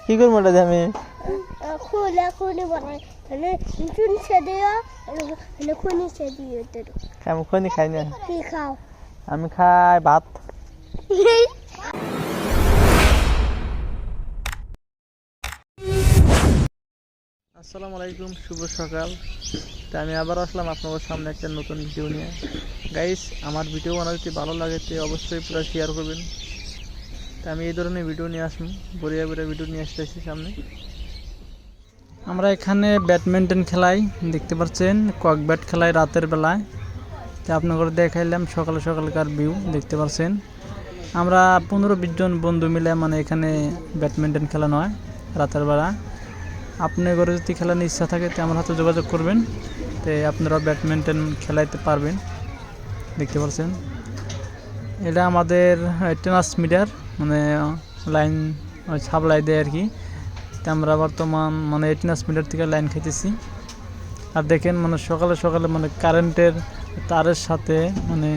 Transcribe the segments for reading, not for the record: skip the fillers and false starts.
কি করবো ওটা দিয়ে আমি? আমি খনি খাই না। আমি খাই ভাত। আসসালামু আলাইকুম, শুভ সকাল। তা আমি আবার আসলাম আপনাদের সামনে একটা নতুন ভিডিও নিয়ে। গাইস, আমার ভিডিও বানাতে যদি ভালো লাগে তো অবশ্যই পুরো শেয়ার করবেন। তা আমি এই ধরনের ভিডিও নিয়ে আসবো, বড়িয়া বড়িয়া ভিডিও নিয়ে আসতেছি সামনে। আমরা এখানে ব্যাডমিন্টন খেলাই, দেখতে পাচ্ছেন কক ব্যাট খেলাই রাতের বেলায়। তা আপনাদের দেখাইলাম সকাল সকালকার ভিউ, দেখতে পাচ্ছেন। আমরা 15-20 জন বন্ধু মিলে মানে এখানে ব্যাডমিন্টন খেলানো হয় রাতের বেলা। আপনার ঘরে যদি খেলানোর ইচ্ছা থাকে তো আমার হাতে যোগাযোগ করবেন, তো আপনারা ব্যাডমিন্টন খেলাইতে পারবেন। দেখতে পাচ্ছেন এটা আমাদের ট্রান্সমিটার, মানে লাইন সাপ্লাই দেয় আর কি। তো আমরা বর্তমান মানে ট্রান্সমিটার থেকে লাইন খাইতেছি। আর দেখেন মানে সকালে সকালে মানে কারেন্টের তারের সাথে মানে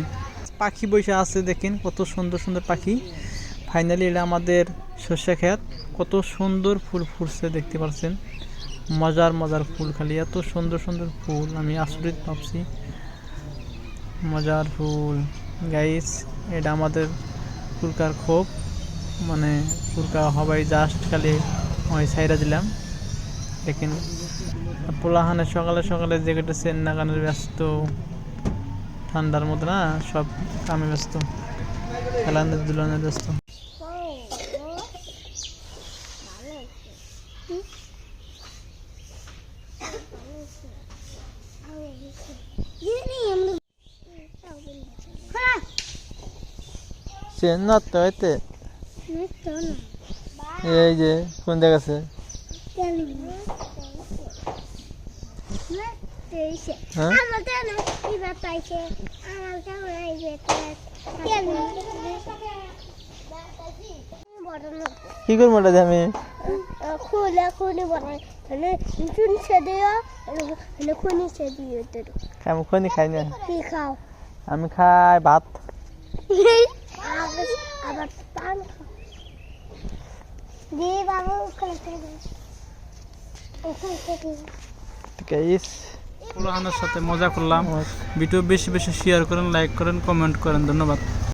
পাখি বসে আছে, দেখেন কত সুন্দর সুন্দর পাখি। ফাইনালি এটা আমাদের সর্ষে ক্ষেত, কত সুন্দর ফুল ফুটছে দেখতে পাচ্ছেন। মজার মজার ফুল, খালি এত সুন্দর সুন্দর ফুল, আমি আচরিত ভাবছি। মজার ফুল গাইস, এটা আমাদের ফুলকার খোপ, মানে ফুলকা হবাই জাস্ট খালি ওই সাইডা দিলাম। দেখেন পোলাহানে সকালে সকালে জেগেটে চেন নাগানোর ব্যস্ত, ঠান্ডার মধ্যে না সব কামে ব্যস্ত, খেলানোর দুলানোর ব্যস্ত। চেন না তো এতে, এই যে কোন জায়গাছে কি করবো ওটা দিয়ে আমি? আমি খনি খাই না। আমি খাই ভাত। সাথে মজা করলাম। ভিডিও বেশি বেশি শেয়ার করেন, লাইক করেন, কমেন্ট করেন। ধন্যবাদ।